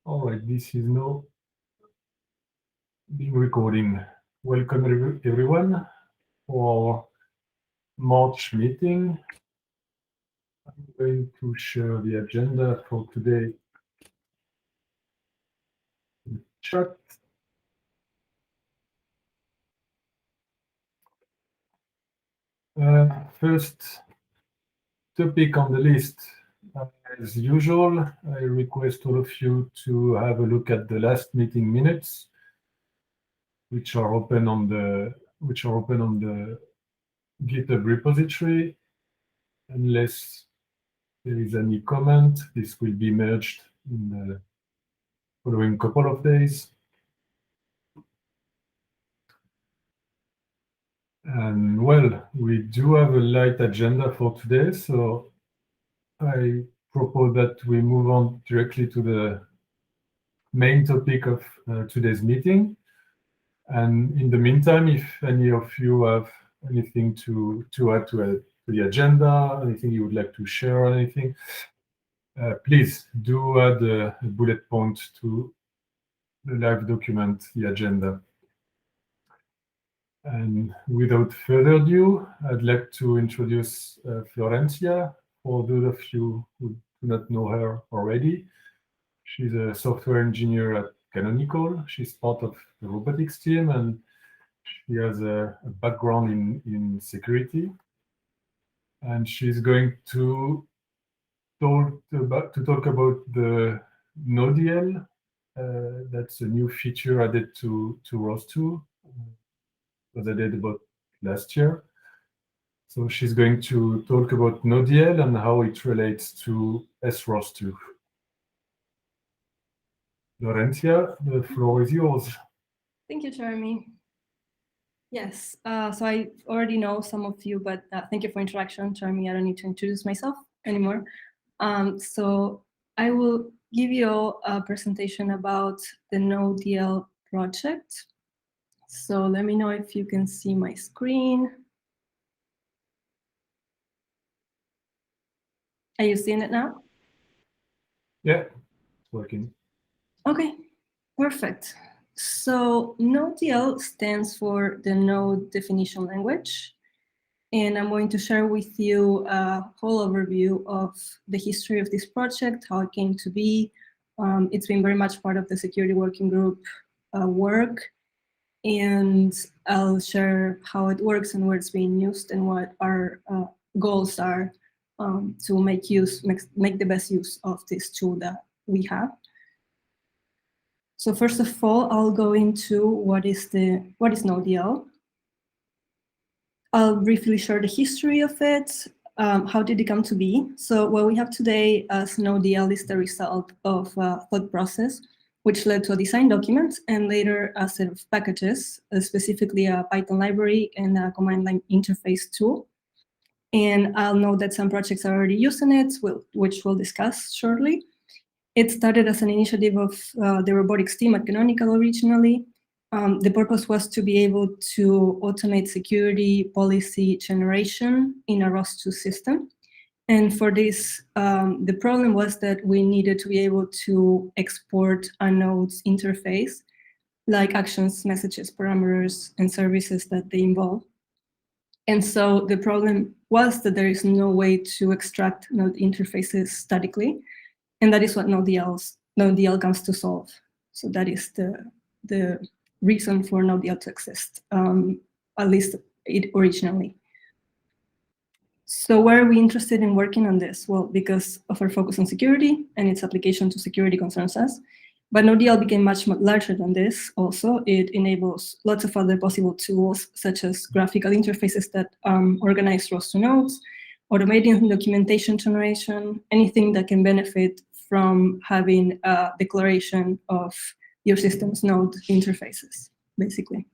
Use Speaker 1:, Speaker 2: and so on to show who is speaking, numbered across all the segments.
Speaker 1: All right, this is now being recording. Welcome everyone for March meeting. I'm going to share the agenda for today in the chat. First topic on the list. As usual, I request all of you to have a look at the last meeting minutes, which are open on the GitHub repository. Unless there is any comment, this will be merged in the following couple of days. And well, we do have a light agenda for today, so I propose that we move on directly to the main topic of today's meeting. And in the meantime, if any of you have anything to add to the agenda, anything you would like to share or anything, please do add a bullet point to the live document, the agenda. And without further ado, I'd like to introduce Florencia. For those of you who do not know her already, she's a software engineer at Canonical. She's part of the robotics team, and she has a background in security. And she's going to talk about the nodl. That's a new feature added to ROS2. Was added about last year. So she's going to talk about nodl and how it relates to SROS2. Laurentia, the floor is yours.
Speaker 2: Thank you, Jeremy. Yes, so I already know some of you, but thank you for introduction, Jeremy. I don't need to introduce myself anymore. So I will give you a presentation about the nodl project. So let me know if you can see my screen. Are you seeing it now?
Speaker 1: Yeah, it's working.
Speaker 2: Okay, perfect. So nodl stands for the Node Definition Language. And I'm going to share with you a whole overview of the history of this project, how it came to be. It's been very much part of the security working group work. And I'll share how it works and where it's being used and what our goals are to make the best use of this tool that we have. So first of all, I'll go into what is nodl. I'll briefly share the history of it. How did it come to be? So what we have today as nodl is the result of a thought process, which led to a design document and later a set of packages, specifically a Python library and a command line interface tool. And I'll note that some projects are already using it, which we'll discuss shortly. It started as an initiative of the robotics team at Canonical originally. The purpose was to be able to automate security policy generation in a ROS2 system. And for this, the problem was that we needed to be able to export a node's interface, like actions, messages, parameters, and services that they involve. And so the problem was that there is no way to extract node interfaces statically. And that is what nodl comes to solve. So that is the reason for nodl to exist, at least it originally. So why are we interested in working on this? Well, because of our focus on security and its application to security concerns us. But nodl became much larger than this also. It enables lots of other possible tools, such as graphical interfaces that organize ROS2 nodes, automating documentation generation, anything that can benefit from having a declaration of your system's node interfaces, basically.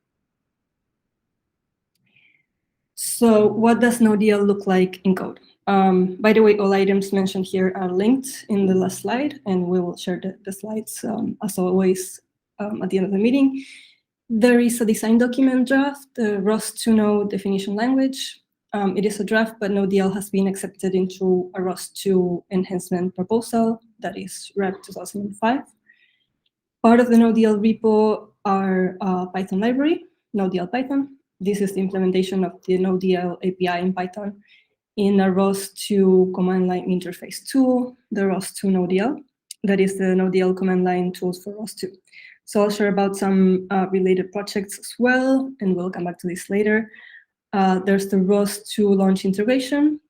Speaker 2: So what does nodl look like in code? By the way, all items mentioned here are linked in the last slide, and we will share the slides, as always, at the end of the meeting. There is a design document draft, the ROS2 node definition language. It is a draft, but nodl has been accepted into a ROS2 enhancement proposal, that is REP 2005. Part of the nodl repo are Python library, nodl Python. This is the implementation of the nodl API in Python in a ROS2 command line interface tool, the ROS2 nodl. That is the nodl command line tools for ROS2. So I'll share about some related projects as well, and we'll come back to this later. There's the ROS2 launch integration.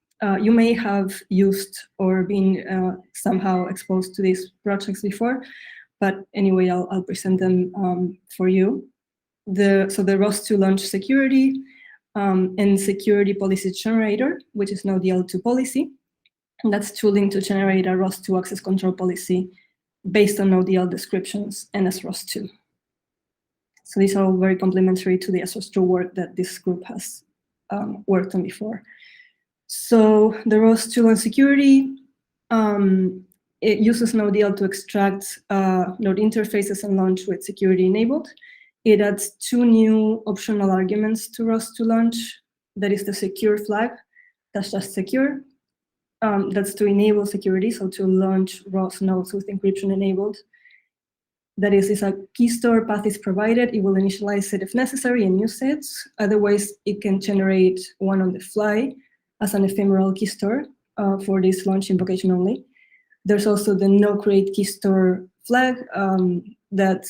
Speaker 2: You may have used or been somehow exposed to these projects before, but anyway, I'll present them for you. So the ROS2 launch security and security policy generator, which is nodl2 policy. And that's tooling to generate a ROS2 access control policy based on nodl descriptions and as ROS2. So these are all very complementary to the SROS2 work that this group has worked on before. So the ROS2 launch security, it uses nodl to extract node interfaces and launch with security enabled. It adds 2 new optional arguments to ROS2 launch. That is the secure flag, that's just secure. That's to enable security, so to launch ROS nodes with encryption enabled. That is, if a key store path is provided, it will initialize it if necessary and use it. Otherwise, it can generate one on the fly as an ephemeral key store for this launch invocation only. There's also the no create key store flag that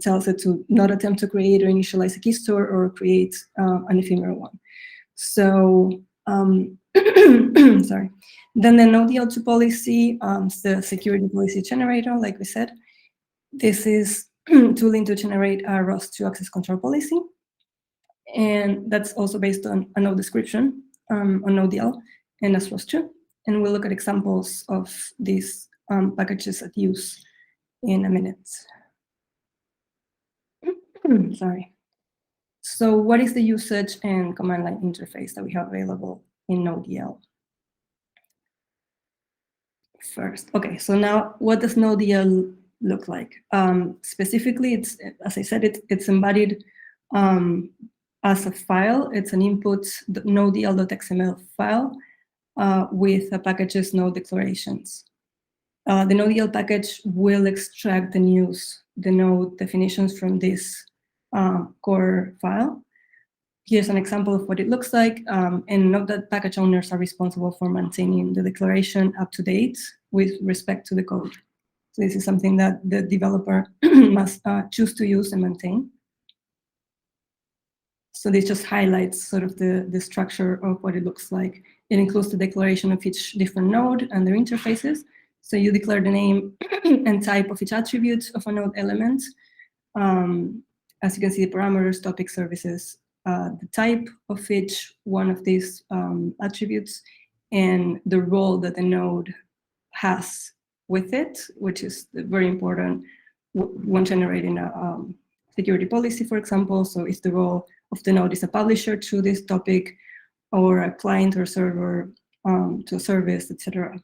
Speaker 2: tells it to not attempt to create or initialize a key store or create an ephemeral one. So, sorry. Then the nodl2 policy, the security policy generator, like we said. This is tooling to generate a ROS2 access control policy. And that's also based on a node description on nodl and as ROS2. And we'll look at examples of these packages at use in a minute. Sorry. So what is the usage and command line interface that we have available in nodl? First, okay, so now what does nodl look like? Specifically, it's, as I said, it's embodied as a file. It's an input nodl.xml file with a package's node declarations. The nodl package will extract and use the node definitions from this core file. Here's an example of what it looks like, and note that package owners are responsible for maintaining the declaration up to date with respect to the code. So this is something that the developer must choose to use and maintain. So this just highlights sort of the structure of what it looks like. It includes the declaration of each different node and their interfaces. So you declare the name and type of each attribute of a node element. As you can see, the parameters, topic, services, the type of each one of these attributes, and the role that the node has with it, which is very important when generating a security policy, for example. So if the role of the node is a publisher to this topic, or a client or server to a service, etc.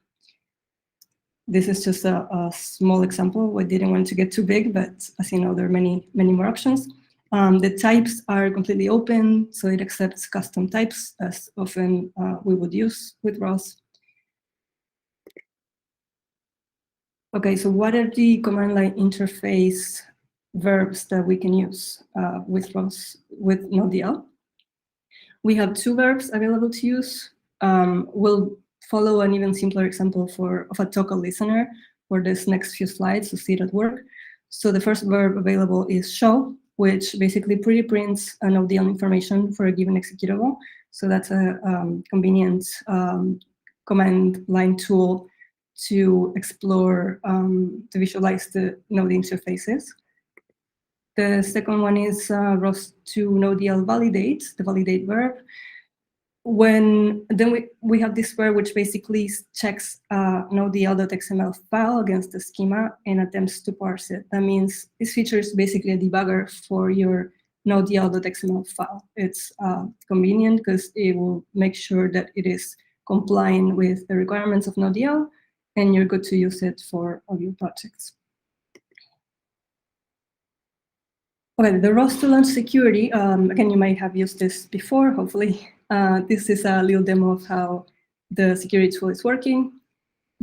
Speaker 2: This is just a small example. We didn't want to get too big, but as you know, there are many more options. The types are completely open, so it accepts custom types, as often we would use with ROS. Okay, so what are the command line interface verbs that we can use with ROS, with nodl? We have 2 verbs available to use. We'll follow an even simpler example of a toggle listener for this next few slides to see it at work. So the first verb available is show, which basically pre-prints an nodl information for a given executable. So that's a convenient command line tool to explore, to visualize the node interfaces. The second one is ROS2 nodl validate, the validate verb. Then we have this verb which basically checks nodl.xml file against the schema and attempts to parse it. That means this feature is basically a debugger for your nodl.xml file. It's convenient because it will make sure that it is complying with the requirements of nodl, and you're good to use it for all your projects. Okay, the ROS2 launch security, again, you might have used this before, hopefully. This is a little demo of how the security tool is working.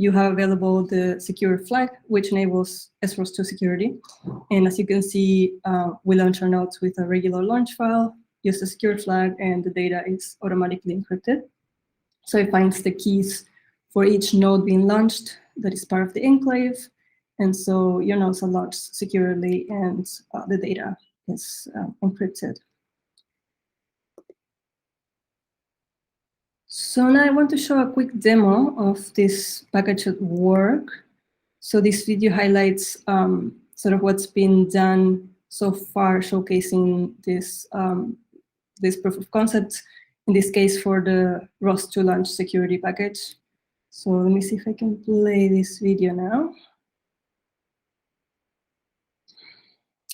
Speaker 2: you have available the secure flag, which enables SROS2 security. And as you can see, we launch our nodes with a regular launch file, use the secure flag, and the data is automatically encrypted. So it finds the keys for each node being launched that is part of the enclave. And so your nodes are launched securely and the data is encrypted. So now I want to show a quick demo of this package at work. So this video highlights sort of what's been done so far, showcasing this, this proof of concept, in this case for the ROS2 launch security package. So let me see if I can play this video now.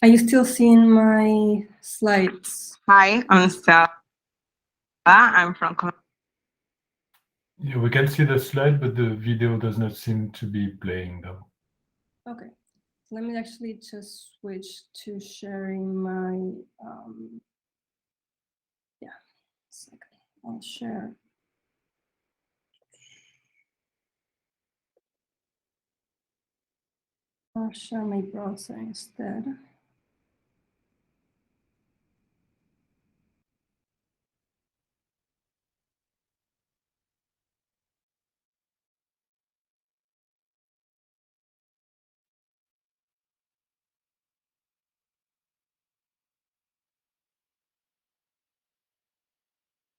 Speaker 2: Are you still seeing my slides?
Speaker 3: Hi, I'm Stella. I'm from.
Speaker 1: Yeah, we can see the slide, but the video does not seem to be playing though.
Speaker 2: Okay, let me actually just switch to sharing my, yeah, second, I'll share. I'll share my browser instead.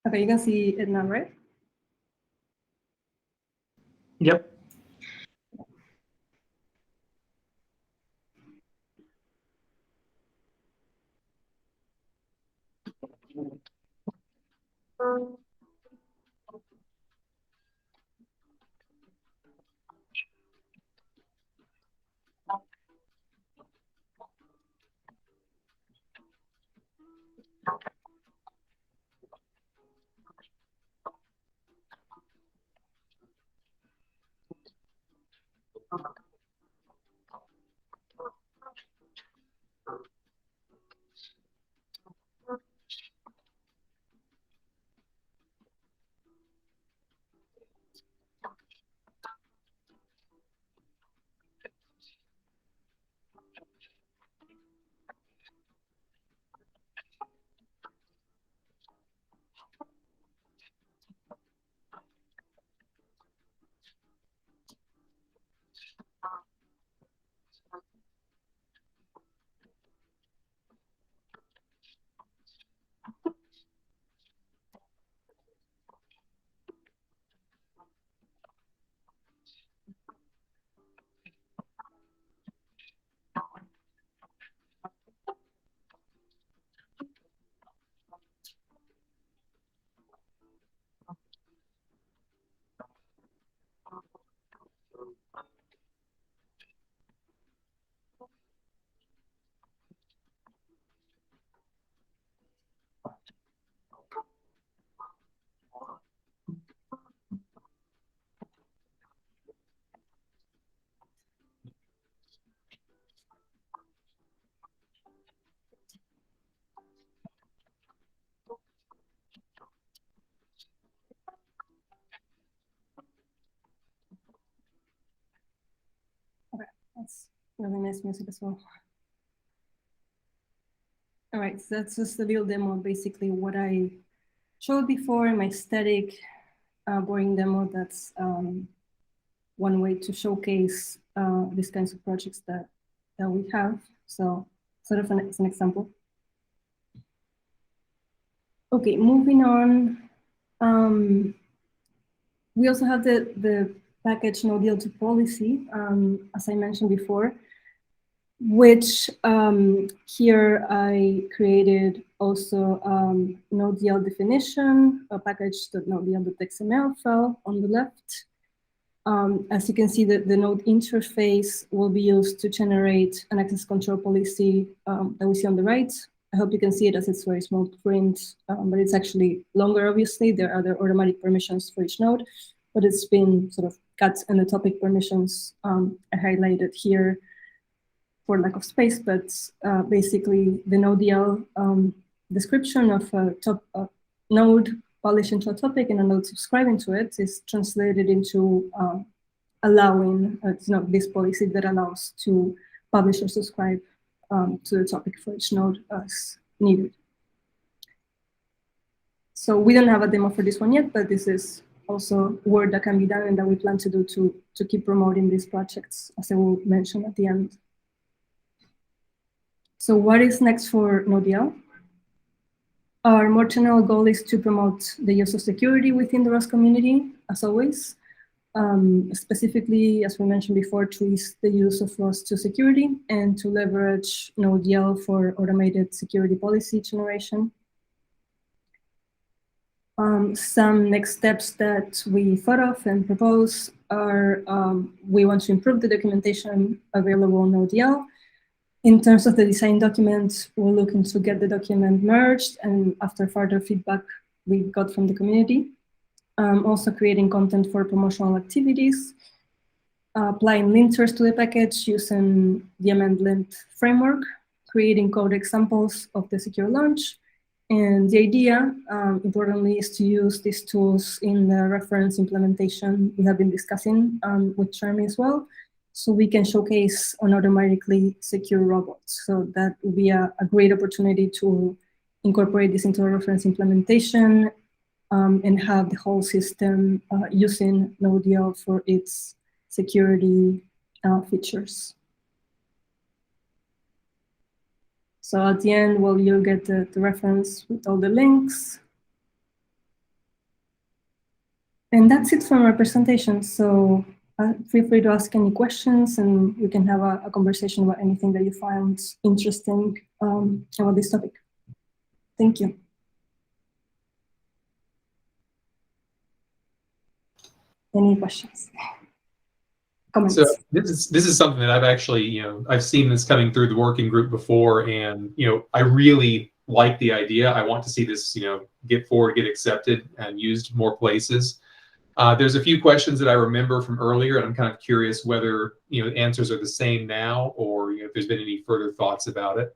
Speaker 2: Okay, you can see it now, right?
Speaker 4: Yep.
Speaker 2: Okay, that's really nice music as well. All right, so that's just the little demo, basically what I showed before in my static boring demo. That's one way to showcase these kinds of projects that we have. So sort of as an example. Okay, moving on. We also have the package nodl to policy, as I mentioned before, which here I created also nodl definition, a package.nodl.xml file on the left. As you can see, the node interface will be used to generate an access control policy that we see on the right. I hope you can see it as it's very small print, but it's actually longer, obviously. There are other automatic permissions for each node, but it's been sort of cut, and the topic permissions I highlighted here for lack of space, but basically the nodl description of a node published into a topic and a node subscribing to it is translated into allowing this policy that allows to publish or subscribe to the topic for each node as needed. So we don't have a demo for this one yet, but this is also work that can be done and that we plan to do to keep promoting these projects, as I will mention at the end. So what is next for nodl? Our more general goal is to promote the use of security within the ROS community, as always. Specifically, as we mentioned before, to ease the use of ROS to security and to leverage nodl for automated security policy generation. Some next steps that we thought of and propose are we want to improve the documentation available on nodl. In terms of the design document, we're looking to get the document merged, and after further feedback we got from the community. Also creating content for promotional activities, applying linters to the package using the amend-lint framework, creating code examples of the secure launch. And the idea, importantly, is to use these tools in the reference implementation we have been discussing with Charmy as well, so we can showcase on automatically secure robots. So that would be a great opportunity to incorporate this into a reference implementation and have the whole system using nodl for its security features. So at the end, well, you'll get the reference with all the links. And that's it from our presentation. So feel free to ask any questions and we can have a conversation about anything that you find interesting about this topic. Thank you. Any questions? Comments?
Speaker 4: So this is something that I've actually, I've seen this coming through the working group before, and I really like the idea. I want to see this, get accepted and used more places. There's a few questions that I remember from earlier, and I'm kind of curious whether answers are the same now, or if there's been any further thoughts about it.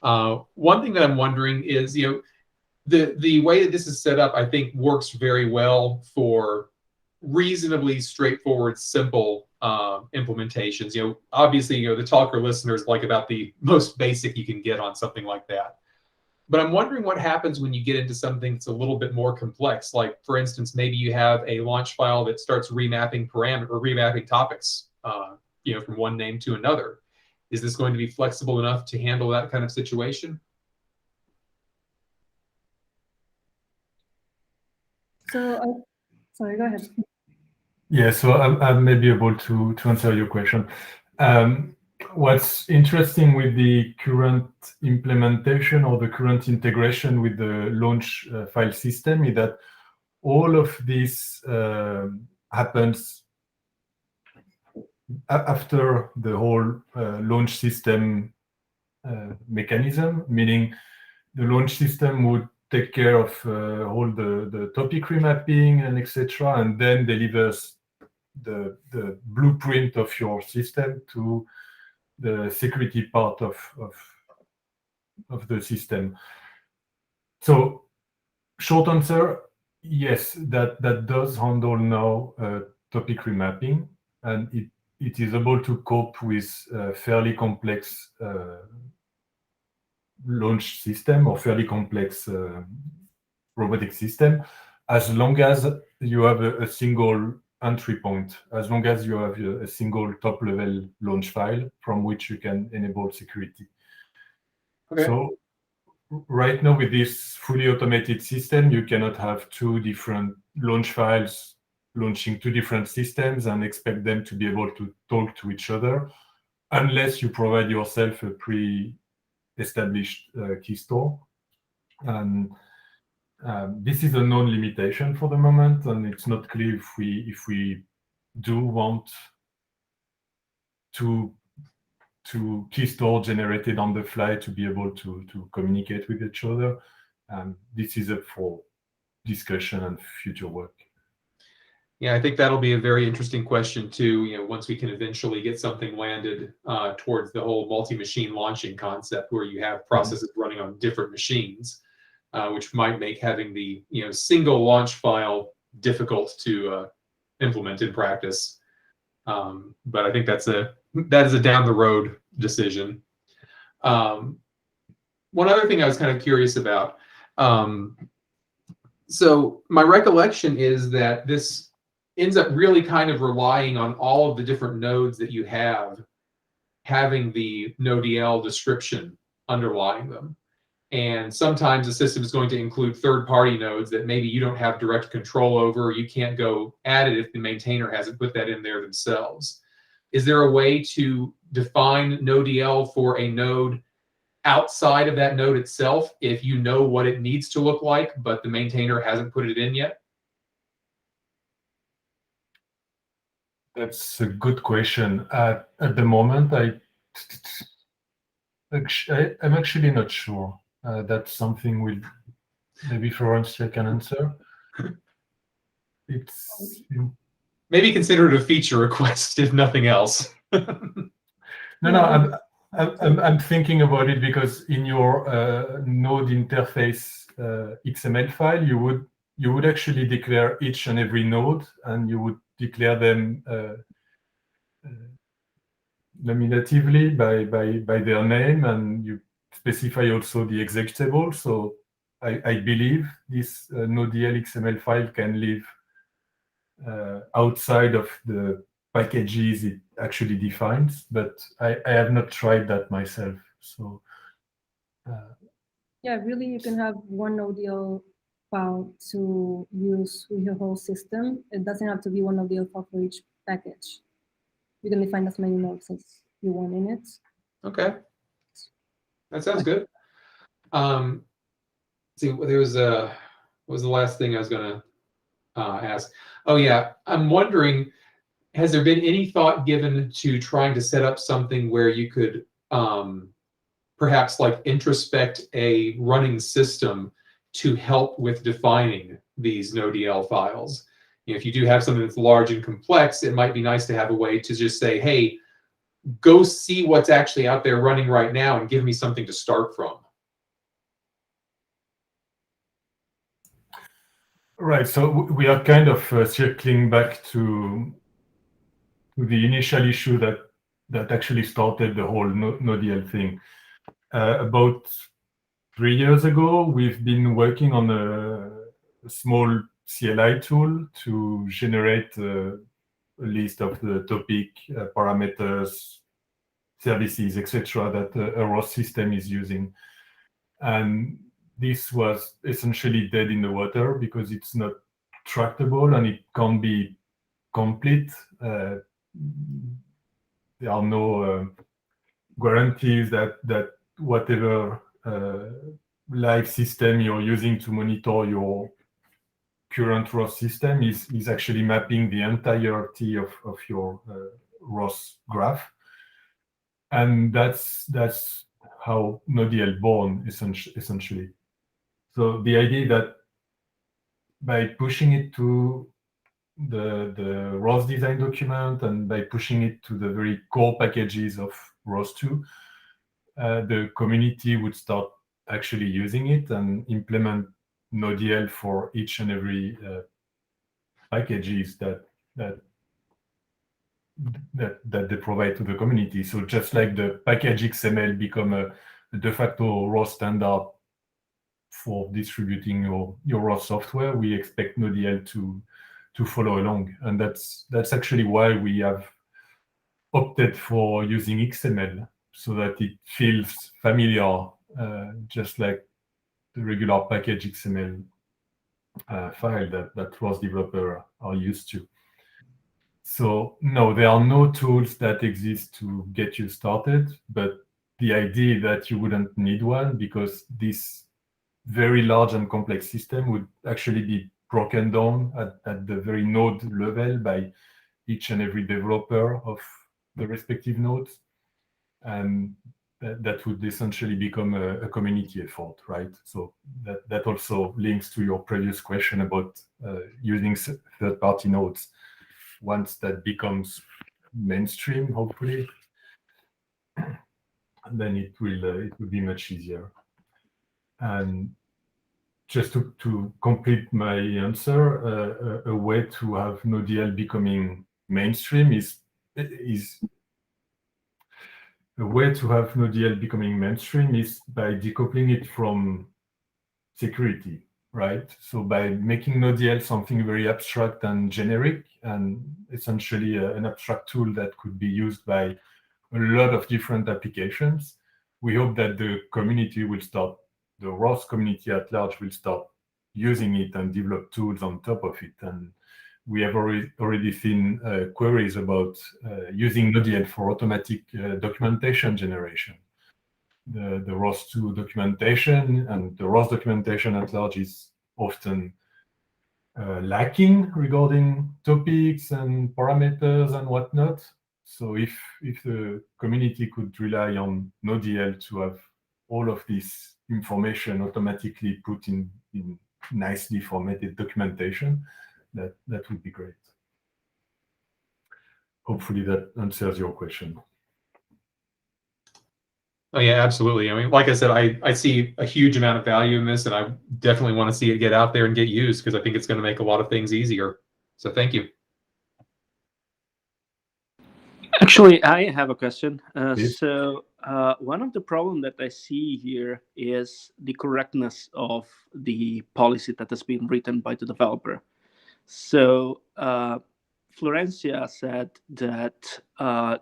Speaker 4: One thing that I'm wondering is, the way that this is set up, I think works very well for reasonably straightforward, simple implementations. Obviously, the talker listeners like about the most basic you can get on something like that. But I'm wondering what happens when you get into something that's a little bit more complex. Like, for instance, maybe you have a launch file that starts remapping parameter or remapping topics, from one name to another. Is this going to be flexible enough to handle that kind of situation?
Speaker 2: So, sorry, go ahead.
Speaker 1: Yeah, so I may be able to answer your question. What's interesting with the current implementation or the current integration with the launch file system is that all of this happens after the whole launch system mechanism, meaning the launch system would take care of all the topic remapping and etc., and then delivers the blueprint of your system to the security part of the system. So short answer, yes, that does handle now topic remapping, and it is able to cope with fairly complex launch system or fairly complex robotic system, as long as you have a single entry point, as long as you have a single top-level launch file from which you can enable security. Okay. So right now with this fully automated system, you cannot have two different launch files launching two different systems and expect them to be able to talk to each other unless you provide yourself a pre-established key store. And this is a known limitation for the moment, and it's not clear if we do want to key store generated on the fly to be able to communicate with each other. This is up for discussion and future work.
Speaker 4: Yeah, I think that'll be a very interesting question too. Once we can eventually get something landed towards the whole multi-machine launching concept, where you have processes running on different machines. Which might make having the single launch file difficult to implement in practice. But I think that is a down the road decision. One other thing I was kind of curious about. So my recollection is that this ends up really kind of relying on all of the different nodes that you have having the nodl description underlying them. And sometimes the system is going to include third-party nodes that maybe you don't have direct control over. You can't go add it if the maintainer hasn't put that in there themselves. Is there a way to define nodl for a node outside of that node itself if you know what it needs to look like, but the maintainer hasn't put it in yet?
Speaker 1: That's a good question. At the moment, I'm actually not sure. That's something maybe Florencia can answer. It's
Speaker 4: maybe consider it a feature request if nothing else.
Speaker 1: No, I'm thinking about it because in your node interface XML file, you would actually declare each and every node, and you would declare them nominatively by their name, and you specify also the executable. So I believe this nodl XML file can live outside of the packages it actually defines, but I have not tried that myself. So
Speaker 2: yeah, really, you can have one nodl file to use with your whole system. It doesn't have to be one nodl file for each package. You can define as many nodes as you want in it.
Speaker 4: Okay, that sounds good. See, there was what was the last thing I was going to ask? Oh yeah, I'm wondering, has there been any thought given to trying to set up something where you could perhaps like introspect a running system to help with defining these nodl files? If you do have something that's large and complex, it might be nice to have a way to just say, hey, go see what's actually out there running right now and give me something to start from.
Speaker 1: Right, so we are kind of circling back to the initial issue that actually started the whole nodl thing. About 3 years ago, we've been working on a small CLI tool to generate a list of the topic, parameters, services, etc., that a ROS system is using. And this was essentially dead in the water because it's not tractable and it can't be complete. There are no guarantees that whatever live system you're using to monitor your current ROS system is actually mapping the entirety of your ROS graph. And that's how nodl born essentially. So the idea that by pushing it to the ROS design document and by pushing it to the very core packages of ROS2, the community would start actually using it and implement nodl for each and every packages that they provide to the community. So just like the package XML become a de facto ROS standard for distributing your ROS software, we expect nodl to follow along, and that's actually why we have opted for using XML so that it feels familiar, just like the regular package XML file that ROS developers are used to. So no, there are no tools that exist to get you started, but the idea that you wouldn't need one because this very large and complex system would actually be broken down at the very node level by each and every developer of the respective nodes. And that would essentially become a community effort, right? So that also links to your previous question about using third-party nodes. Once that becomes mainstream, hopefully, then it will be much easier. And just to complete my answer, a way to have nodl becoming mainstream is is a way to have nodl becoming mainstream is by decoupling it from security, right? So by making nodl something very abstract and generic, and essentially an abstract tool that could be used by a lot of different applications, we hope that the community will start, the ROS community at large will start using it and develop tools on top of it. And we have already seen queries about using nodl for automatic documentation generation. The ROS2 documentation and the ROS documentation at large is often lacking regarding topics and parameters and whatnot. So if the community could rely on nodl to have all of this information automatically put in nicely formatted documentation, that would be great. Hopefully that answers your question.
Speaker 4: Oh yeah, absolutely. I mean, like I said, I see a huge amount of value in this, and I definitely want to see it get out there and get used, because I think it's going to make a lot of things easier. So thank you.
Speaker 5: Actually, I have a question.
Speaker 1: Please.
Speaker 5: So one of the problems that I see here is the correctness of the policy that has been written by the developer. So Florencia said that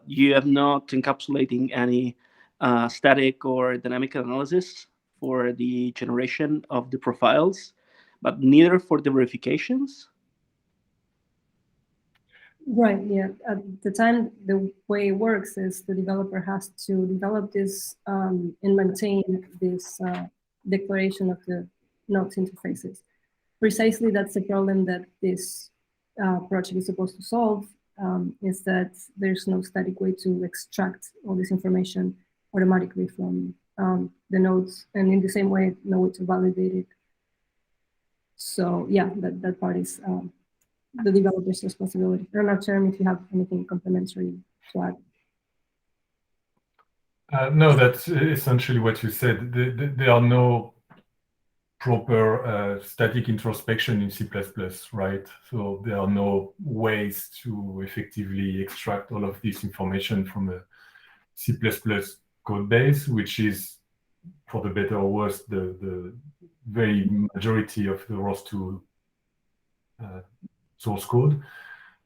Speaker 5: you have not encapsulating any static or dynamic analysis for the generation of the profiles, but neither for the verifications.
Speaker 2: Right, yeah. At the time, the way it works is the developer has to develop this and maintain this declaration of the nodes interfaces. Precisely, that's the problem that this project is supposed to solve, is that there's no static way to extract all this information automatically from the nodes, and in the same way, no way to validate it. So yeah, that part is the developer's responsibility. I don't know, Jeremy, if you have anything complementary to add.
Speaker 1: No, that's essentially what you said. There are no proper static introspection in C++, right? So there are no ways to effectively extract all of this information from a C++ code base, which is, for the better or worse, the very majority of the ROS2 source code,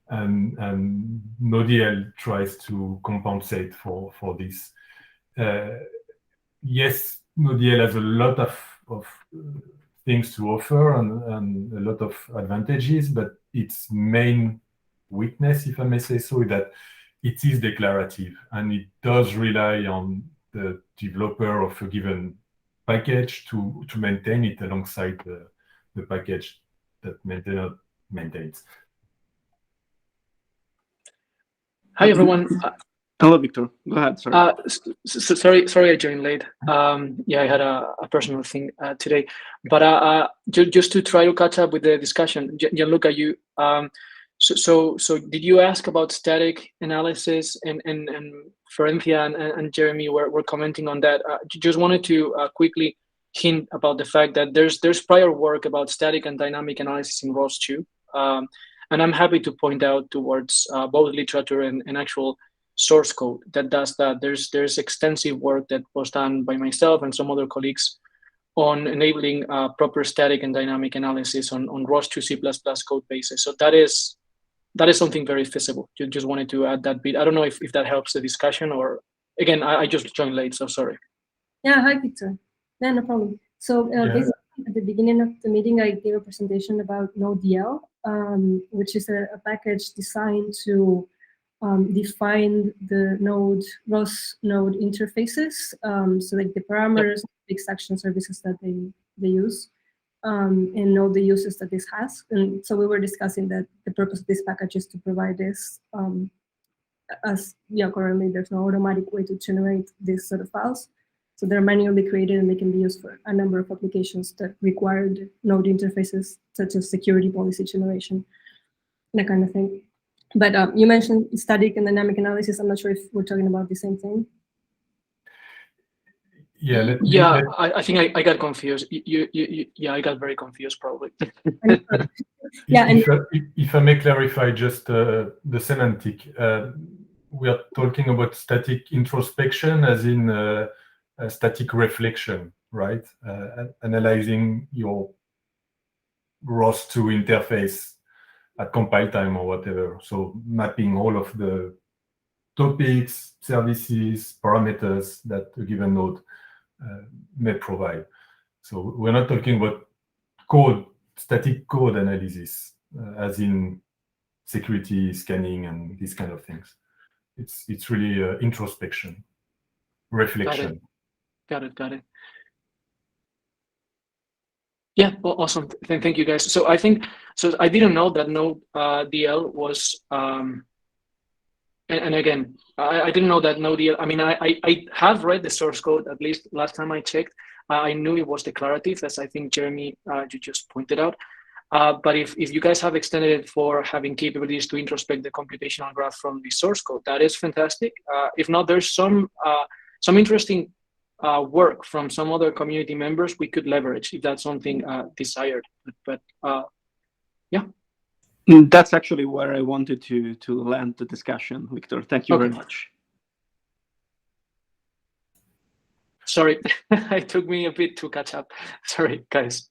Speaker 1: and nodl tries to compensate for this. Yes, nodl has a lot of things to offer and a lot of advantages, but its main weakness, if I may say so, is that it is declarative, and it does rely on the developer of a given package to maintain it alongside the package that maintainer maintains.
Speaker 6: Hi everyone.
Speaker 5: Hello, Victor. Go ahead. Sorry.
Speaker 6: Sorry, I joined late. Yeah, I had a personal thing today, but just to try to catch up with the discussion, Gianluca, you. So did you ask about static analysis, and Florencia and Jeremy were commenting on that? Just wanted to quickly hint about the fact that there's prior work about static and dynamic analysis in ROS2, and I'm happy to point out towards both literature and actual source code that does that. There's extensive work that was done by myself and some other colleagues on enabling proper static and dynamic analysis on ROS2 C++ code bases. So that is something very feasible. Just wanted to add that bit. I don't know if that helps the discussion, or again, I just joined late, so sorry.
Speaker 2: Yeah, hi, Victor. Yeah, no problem. So basically at the beginning of the meeting, I gave a presentation about nodl, which is a package designed to define the ROS node interfaces, so like the parameters, big section services that they use, and know the uses that this has. And so we were discussing that the purpose of this package is to provide this, as currently there's no automatic way to generate this sort of files. So they're manually created, and they can be used for a number of applications that require node interfaces, such as security policy generation, that kind of thing. But you mentioned static and dynamic analysis. I'm not sure if we're talking about the same thing.
Speaker 1: Yeah.
Speaker 6: I think I got confused. Yeah, I got very confused probably.
Speaker 2: Yeah,
Speaker 1: if I may clarify just the semantic. we are talking about static introspection, as in a static reflection, right? Analyzing your ROS2 interface at compile time or whatever. So mapping all of the topics, services, parameters that a given node may provide. So we're not talking about code, static code analysis, as in security scanning and these kind of things. It's really introspection, reflection.
Speaker 6: Got it. Yeah, well, awesome. Thank you, guys. So I didn't know that nodl was and again, I didn't know that nodl. I mean, I have read the source code, at least last time I checked. I knew it was declarative, as I think Jeremy you just pointed out. But if you guys have extended it for having capabilities to introspect the computational graph from the source code, that is fantastic. If not, there's some interesting work from some other community members we could leverage if that's something desired. But yeah.
Speaker 5: That's actually where I wanted to land the discussion, Victor. Thank you very much.
Speaker 6: Sorry, it took me a bit to catch up. Sorry, guys.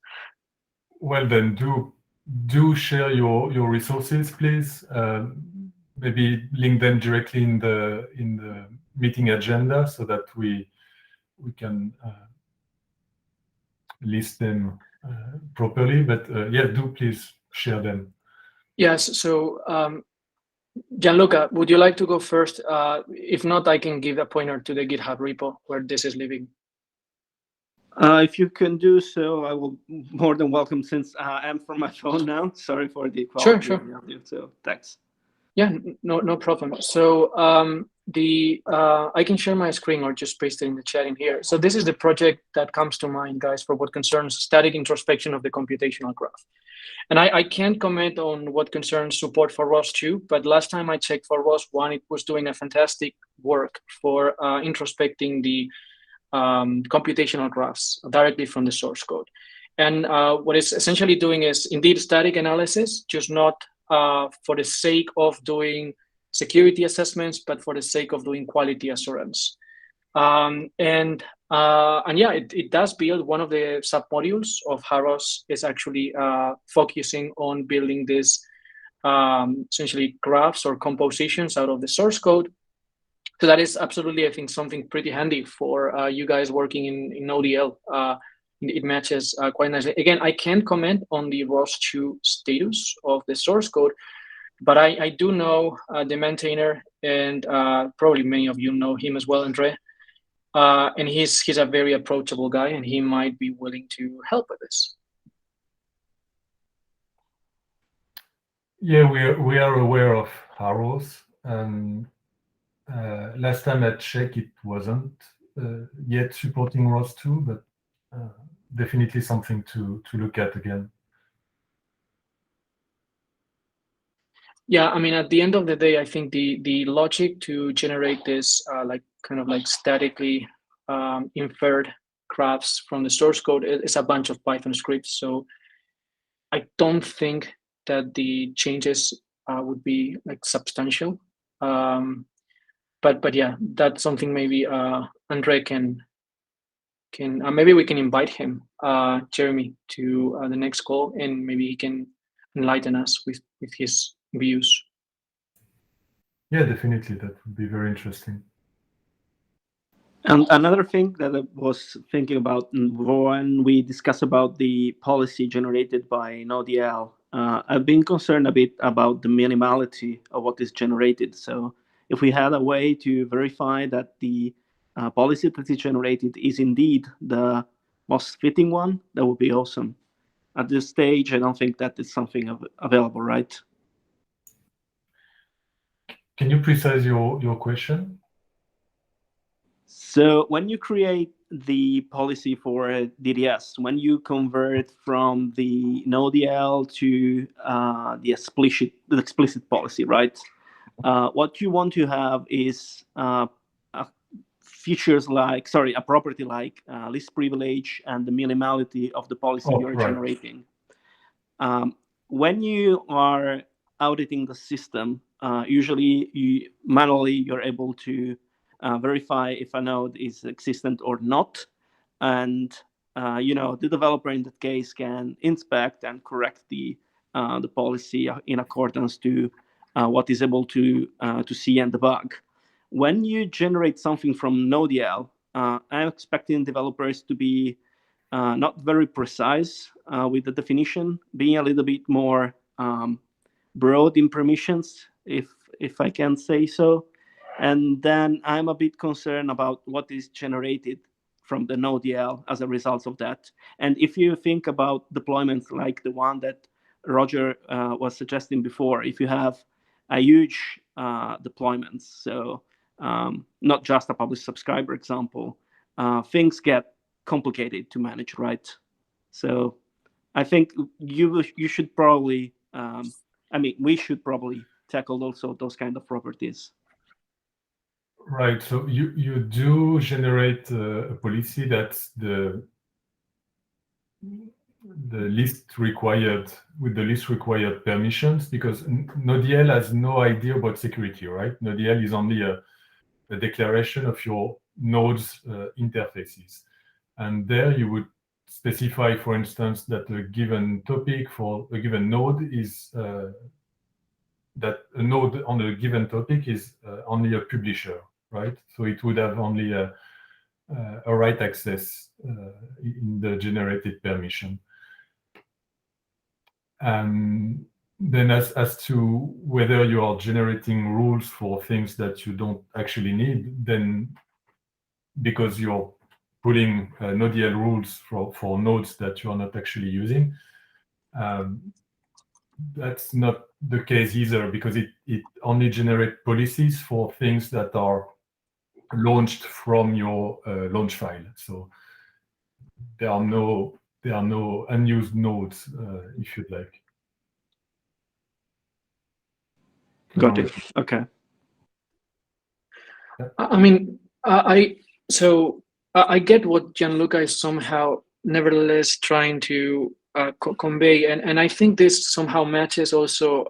Speaker 1: Well, then do share your resources, please. Maybe link them directly in the meeting agenda so that we can list them properly. But yeah, do please share them.
Speaker 6: Yes. So Gianluca, would you like to go first? If not, I can give a pointer to the GitHub repo where this is living.
Speaker 5: If you can do so, I will more than welcome, since I'm from my phone now. Sorry for the quality.
Speaker 6: Sure.
Speaker 5: Of the audio, so thanks.
Speaker 6: Yeah, no problem. So I can share my screen or just paste it in the chat in here. So this is the project that comes to mind, guys, for what concerns static introspection of the computational graph. And I can't comment on what concerns support for ROS2, but last time I checked for ROS1, it was doing a fantastic work for introspecting the computational graphs directly from the source code. And what it's essentially doing is indeed static analysis, just not for the sake of doing security assessments, but for the sake of doing quality assurance. And yeah, it does build one of the submodules of ROS is actually focusing on building this essentially graphs or compositions out of the source code. So that is absolutely, I think, something pretty handy for you guys working in nodl. It matches quite nicely. Again, I can't comment on the ROS2 status of the source code, but I do know the maintainer, and probably many of you know him as well, Andre. And he's a very approachable guy, and he might be willing to help with this.
Speaker 1: Yeah, we are aware of ROS, and last time I checked, it wasn't yet supporting ROS2, but definitely something to look at again.
Speaker 6: Yeah, I mean, at the end of the day, I think the logic to generate this kind of statically inferred graphs from the source code is a bunch of Python scripts. So I don't think that the changes would be substantial. But yeah, that's something maybe Andre can maybe we can invite him, Jeremy, to the next call, and maybe he can enlighten us with his views.
Speaker 1: Yeah, definitely, that would be very interesting.
Speaker 5: And another thing that I was thinking about when we discuss about the policy generated by nodl, I've been concerned a bit about the minimality of what is generated. So if we had a way to verify that the policy that is generated is indeed the most fitting one, that would be awesome. At this stage, I don't think that is something available, right?
Speaker 1: Can you precise your question?
Speaker 5: So when you create the policy for DDS, when you convert from the nodl to the explicit policy, right? What you want to have is features like, a property like least privilege and the minimality of the policy you're generating. When you are auditing the system, usually manually you're able to verify if a node is existent or not, and the developer in that case can inspect and correct the policy in accordance to what is able to see and debug. When you generate something from nodl, I'm expecting developers to be not very precise with the definition, being a little bit more broad in permissions, if I can say so. And then I'm a bit concerned about what is generated from the nodl as a result of that. And if you think about deployments like the one that Roger was suggesting before, if you have a huge deployments, so not just a publish subscriber example, things get complicated to manage, right? So I think you should probably, we should probably tackle also those kind of properties.
Speaker 1: Right. So you do generate a policy that's the least required, with the least required permissions, because nodl has no idea about security, right? Nodl is only a declaration of your nodes interfaces, and there you would specify, for instance, that a given topic for a given node is that a node on a given topic is only a publisher, right? So it would have only a write access in the generated permission. And then as to whether you are generating rules for things that you don't actually need, then because you're putting nodl rules for nodes that you are not actually using, that's not the case either, because it only generates policies for things that are launched from your launch file. So there are no unused nodes, if you'd like.
Speaker 5: Got it. Okay.
Speaker 6: I mean, I get what Gianluca is somehow nevertheless trying to convey, and I think this somehow matches also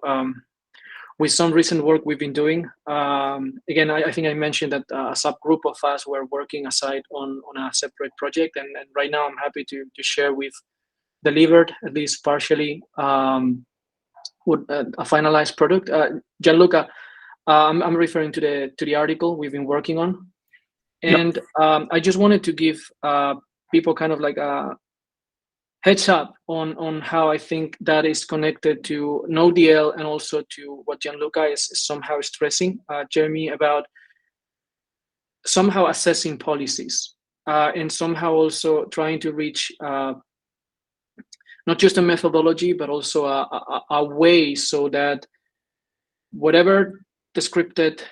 Speaker 6: with some recent work we've been doing. Again, I think I mentioned that a subgroup of us were working aside on a separate project, and right now I'm happy to share with delivered, at least partially, with a finalized product. Gianluca, I'm referring to the article we've been working on, and I just wanted to give people kind of like a heads up on how I think that is connected to nodl and also to what Gianluca is somehow stressing, Jeremy, about somehow assessing policies and somehow also trying to reach not just a methodology, but also a way so that whatever the scripted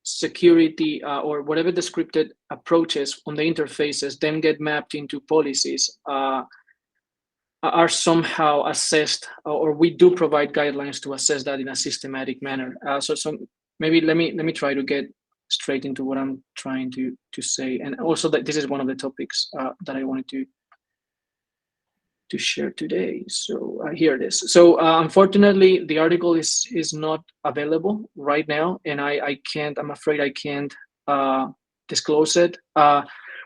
Speaker 6: security or whatever the scripted approaches on the interfaces then get mapped into policies are somehow assessed, or we do provide guidelines to assess that in a systematic manner. So maybe let me try to get straight into what I'm trying to say, and also that this is one of the topics that I wanted to share today. So here it is. So unfortunately, the article is not available right now, and I'm afraid I can't disclose it.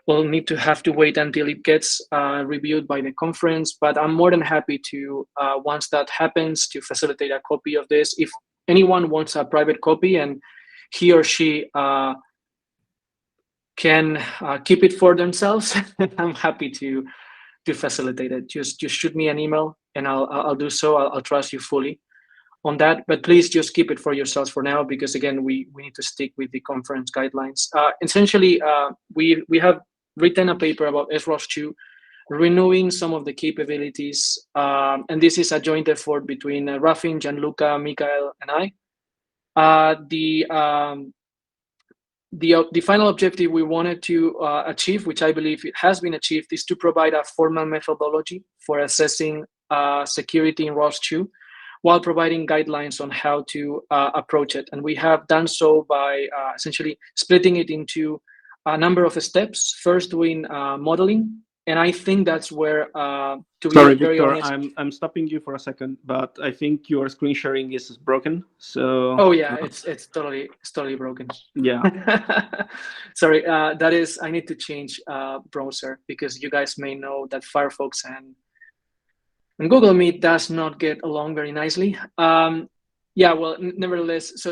Speaker 6: We'll need to have to wait until it gets reviewed by the conference, but I'm more than happy to, once that happens, to facilitate a copy of this. If anyone wants a private copy and he or she can keep it for themselves, I'm happy to facilitate it. Just shoot me an email and I'll do so. I'll trust you fully on that, but please just keep it for yourselves for now, because again, we need to stick with the conference guidelines. Essentially, we have written a paper about ROS2, renewing some of the capabilities, and this is a joint effort between Rafin, Gianluca, Mikael, and I. The final objective we wanted to achieve, which I believe it has been achieved, is to provide a formal methodology for assessing security in ROS2, while providing guidelines on how to approach it. And we have done so by essentially splitting it into a number of steps. First, doing modeling, And I think that's where, to be
Speaker 5: Sorry,
Speaker 6: very
Speaker 5: Victor,
Speaker 6: honest.
Speaker 5: I'm stopping you for a second, but I think your screen sharing is broken. So
Speaker 6: Oh yeah, it's totally broken.
Speaker 5: yeah.
Speaker 6: Sorry, that is, I need to change browser, because you guys may know that Firefox and Google Meet does not get along very nicely. Yeah, well, nevertheless,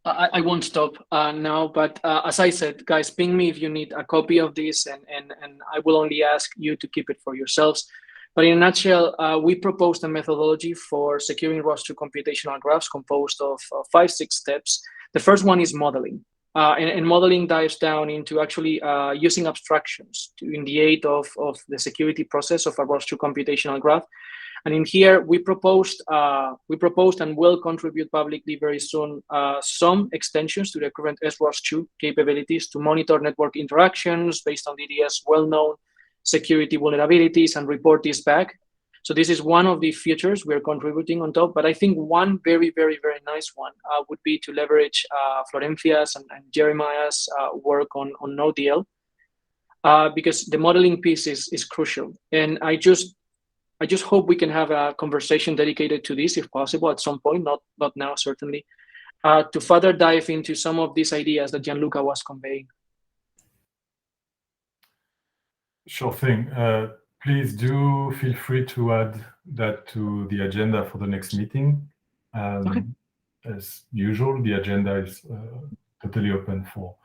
Speaker 6: I won't stop now, but as I said, guys, ping me if you need a copy of this, and I will only ask you to keep it for yourselves. But in a nutshell, we proposed a methodology for securing ROS2 computational graphs composed of 5-6 steps. The first one is modeling. And modeling dives down into actually using abstractions in the aid of the security process of a ROS2 computational graph. And in here, we proposed and will contribute publicly very soon some extensions to the current SROS2 capabilities to monitor network interactions based on DDS well-known security vulnerabilities and report this back. So this is one of the features we're contributing on top. But I think one very, very, very nice one would be to leverage Florencia's and Jeremiah's work on nodl, because the modeling piece is crucial. And I just hope we can have a conversation dedicated to this, if possible, at some point, not now, certainly, to further dive into some of these ideas that Gianluca was conveying.
Speaker 1: Sure thing. Please do feel free to add that to the agenda for the next meeting.
Speaker 6: Okay.
Speaker 1: As usual, the agenda is totally open for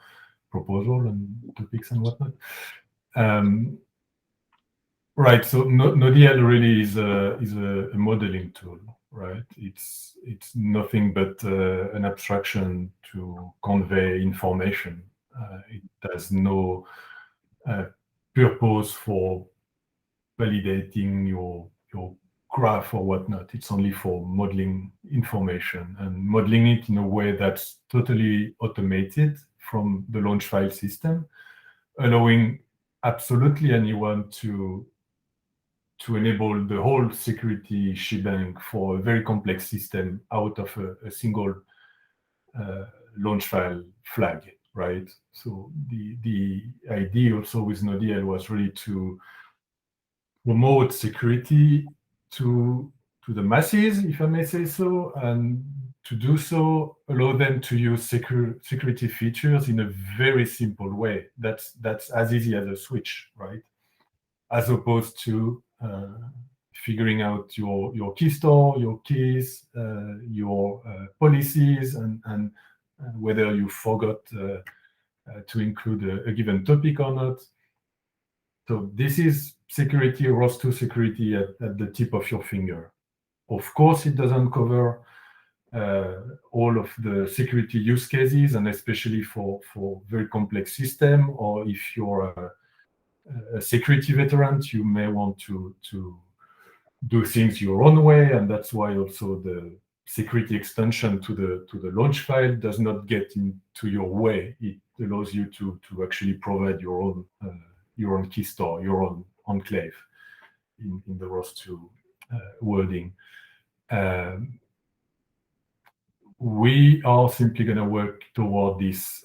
Speaker 1: proposal and topics and whatnot. Right. So nodl really is a modeling tool, right? It's nothing but an abstraction to convey information. It has no purpose for validating your graph or whatnot. It's only for modeling information and modeling it in a way that's totally automated from the launch file system, allowing absolutely anyone to enable the whole security shebang for a very complex system out of a single launch file flag, right? So the idea also with nodl was really to promote security to the masses, if I may say so, and to do so, allow them to use security features in a very simple way. That's as easy as a switch, right? As opposed to figuring out your key store, your keys, your policies, and whether you forgot to include a given topic or not. So this is security, ROS2 security at the tip of your finger. Of course, it doesn't cover all of the security use cases, and especially for very complex system, or if you're a security veteran, you may want to do things your own way, and that's why also the security extension to the launch file does not get into your way. It allows you to actually provide your own key store, your own enclave in the ROS2 wording. We are simply going to work toward this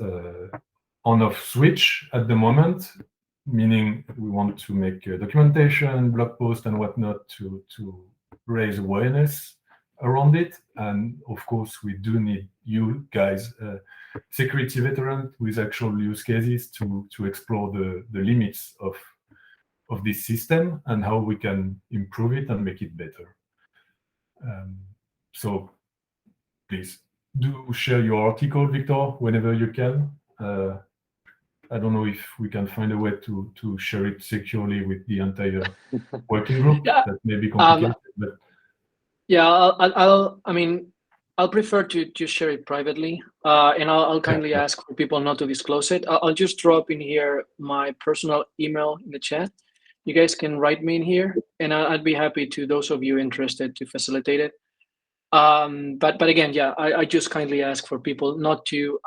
Speaker 1: on-off switch at the moment, meaning we want to make documentation, blog post, and whatnot to raise awareness around it. And of course, we do need you guys, security veterans with actual use cases, to explore the limits of this system and how we can improve it and make it better. So please do share your article, Victor, whenever you can. I don't know if we can find a way to share it securely with the entire working group.
Speaker 6: Yeah.
Speaker 1: That may be complicated, but
Speaker 6: yeah, I'll prefer to share it privately, and I'll kindly ask for people not to disclose it. I'll just drop in here my personal email in the chat. You guys can write me in here, and I'd be happy to those of you interested to facilitate it. But again, yeah, I just kindly ask for people not to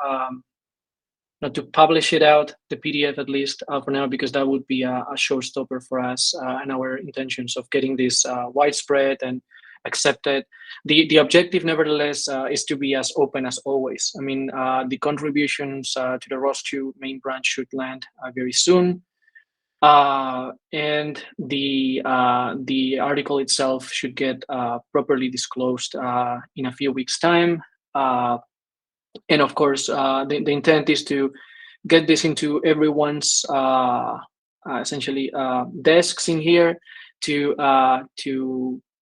Speaker 6: publish it out, the PDF at least for now, because that would be a showstopper for us and our intentions of getting this widespread and accepted. The objective, nevertheless, is to be as open as always. I mean, the contributions to the ROS2 main branch should land very soon. and the article itself should get properly disclosed in a few weeks' time. And of course, the intent is to get this into everyone's essentially desks in here to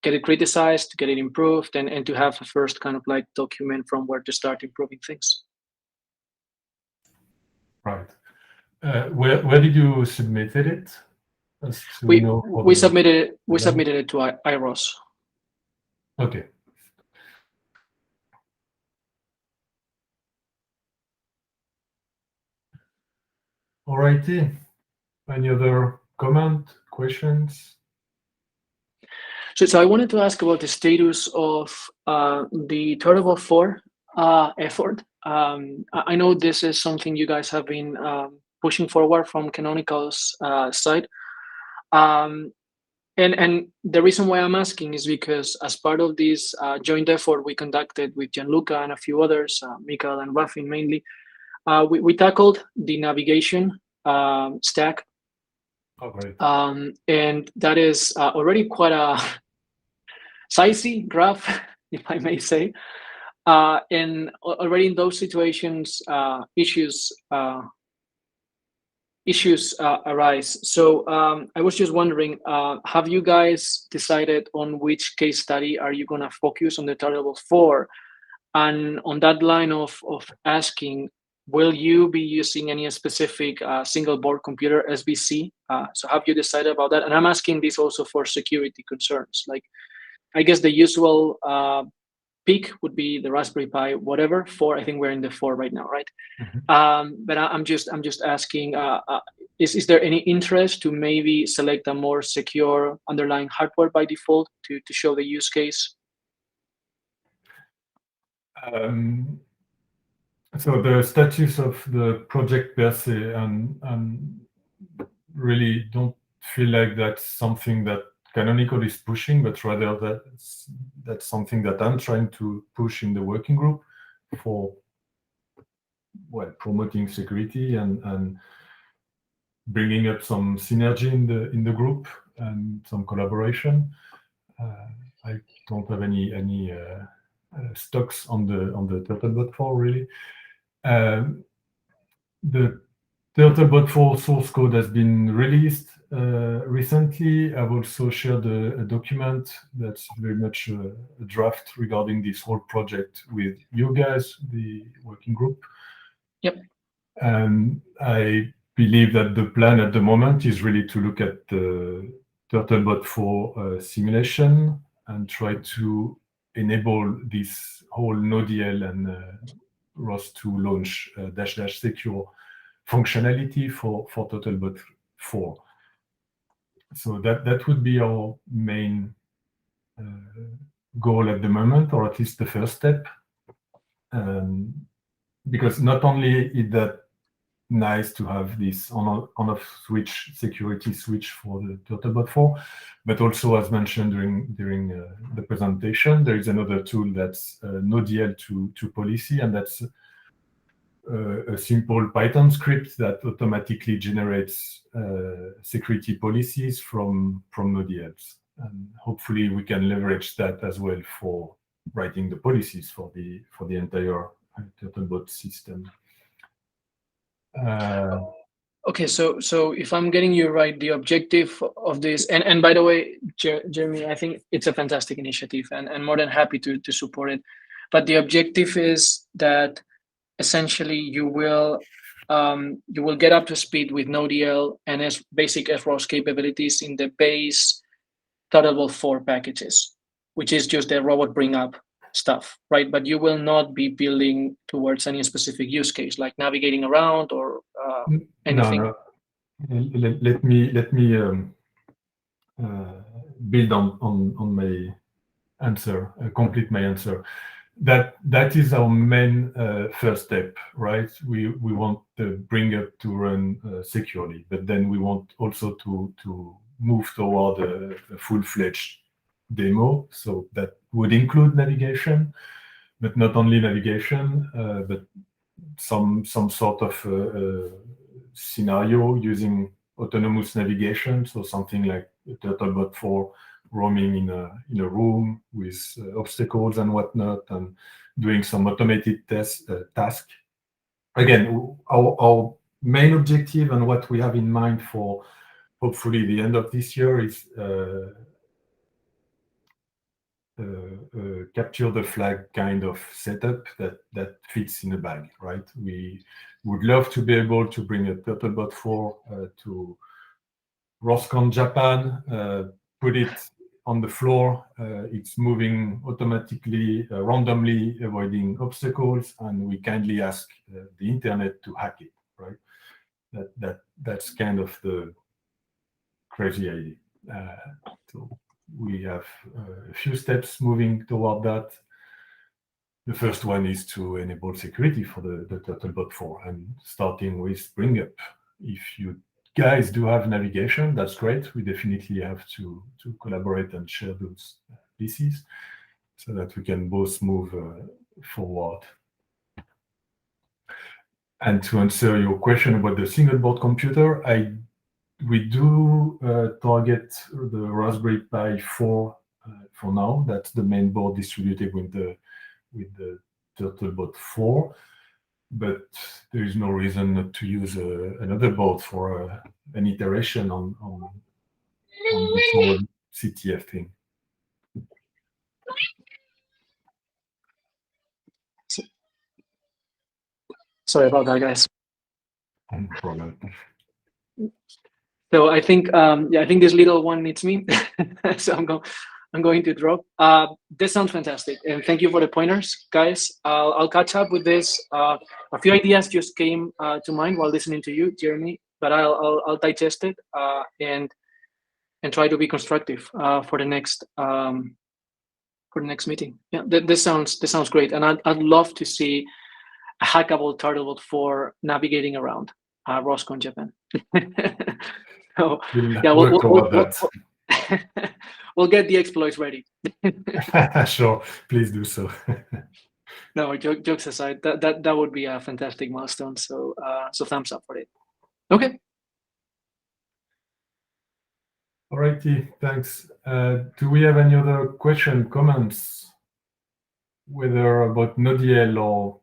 Speaker 6: get it criticized, to get it improved, and to have a first kind of like document from where to start improving things.
Speaker 1: Right. Where did you submit it?
Speaker 6: We submitted it to ROS.
Speaker 1: Okay. Alrighty. Any other comment, questions?
Speaker 6: So I wanted to ask about the status of the Turtle 4 effort. I know this is something you guys have been pushing forward from Canonical's side. And the reason why I'm asking is because as part of this joint effort we conducted with Gianluca and a few others, Mikael and Rafin mainly, we tackled the navigation stack.
Speaker 1: Okay.
Speaker 6: And that is already quite a sizey graph, if I may say. And already in those situations, issues arise. So I was just wondering, have you guys decided on which case study are you going to focus on the Turtle 4? And on that line of asking, will you be using any specific single board computer SBC? So have you decided about that? And I'm asking this also for security concerns. Like, I guess the usual pick would be the Raspberry Pi, whatever. 4. I think we're in the 4 right now, right? Mm-hmm. But I'm just asking: is there any interest to maybe select a more secure underlying hardware by default to show the use case?
Speaker 1: So the status of the project per se, and really don't feel like that's something that Canonical is pushing, but rather that's something that I'm trying to push in the working group for, well, promoting security and bringing up some synergy in the group and some collaboration. I don't have any stocks on the Turtlebot 4 really. The Turtlebot 4 source code has been released recently. I've also shared a document that's very much a draft regarding this whole project with you guys, the working group.
Speaker 6: Yep.
Speaker 1: And I believe that the plan at the moment is really to look at the Turtlebot 4 simulation and try to enable this whole nodl and ROS to launch -- secure functionality for Turtlebot 4. So that would be our main goal at the moment, or at least the first step. Because not only is that nice to have this on-off switch, security switch for the Turtlebot 4, but also, as mentioned during the presentation, there is another tool that's nodl to policy, and that's a simple Python script that automatically generates security policies from nodls, and hopefully we can leverage that as well for writing the policies for the entire Turtlebot system.
Speaker 6: Okay, so if I'm getting you right, the objective of this, and by the way, Jeremy, I think it's a fantastic initiative, and more than happy to support it. But the objective is that essentially you will get up to speed with nodl and basic ROS capabilities in the base Turtlebot 4 packages, which is just the robot bring up stuff, right? But you will not be building towards any specific use case like navigating around or anything.
Speaker 1: No. Let me build on my answer, complete my answer. That is our main first step, right? We want the bring up to run securely, but then we want also to move toward a full-fledged demo. So that would include navigation, but not only navigation, but some sort of scenario using autonomous navigation, so something like Turtlebot 4 roaming in a room with obstacles and whatnot, and doing some automated task. Again, our main objective and what we have in mind for hopefully the end of this year is capture the flag kind of setup that fits in a bag, right? We would love to be able to bring a Turtlebot 4 to ROSCON Japan, put it on the floor, it's moving automatically, randomly avoiding obstacles, and we kindly ask the internet to hack it, right? That's kind of the crazy idea. So we have a few steps moving toward that. The first one is to enable security for the Turtlebot 4, and starting with bring up. If you guys do have navigation, that's great. We definitely have to collaborate and share those pieces so that we can both move forward. And to answer your question about the single board computer, we do target the Raspberry Pi 4 for now. That's the main board distributed with the Turtlebot 4. But there is no reason not to use another board for an iteration on this whole CTF thing.
Speaker 6: Sorry about that, guys.
Speaker 1: No problem.
Speaker 6: So I think I think this little one needs me. So I'm going to drop. This sounds fantastic, and thank you for the pointers, guys. I'll catch up with this. A few ideas just came to mind while listening to you, Jeremy, but I'll digest it and try to be constructive for the next meeting. Yeah, this sounds great, and I'd love to see a hackable Turtlebot for navigating around ROSCON Japan. So yeah, we'll get the exploits ready.
Speaker 1: Sure, please do so.
Speaker 6: No, jokes aside, that would be a fantastic milestone. So so thumbs up for it. Okay.
Speaker 1: Alrighty, thanks. Do we have any other question, comments, whether about nodl or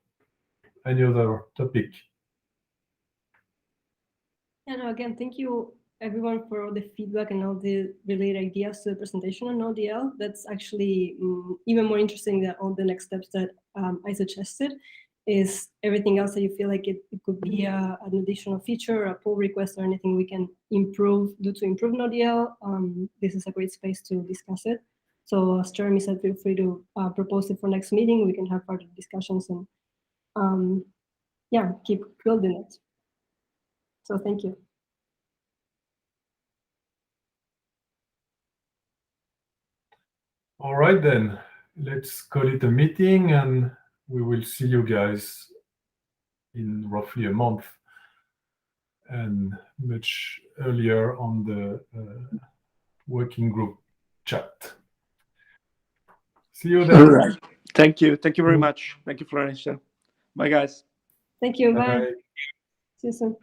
Speaker 1: any other topic?
Speaker 2: And again, thank you everyone for all the feedback and all the related ideas to the presentation on nodl. That's actually even more interesting than all the next steps that I suggested. Is everything else that you feel like it could be an additional feature, a pull request, or anything we can do to improve nodl? This is a great space to discuss it. So as Jeremy said, feel free to propose it for next meeting. We can have further discussions and yeah, keep building it. So thank you.
Speaker 1: All right, then let's call it a meeting, and we will see you guys in roughly a month and much earlier on the working group chat. See you then.
Speaker 5: All right. Thank you. Thank you very much. Thank you, Florencia. Bye, guys.
Speaker 2: Thank you. Bye.
Speaker 1: Bye.
Speaker 2: See you soon.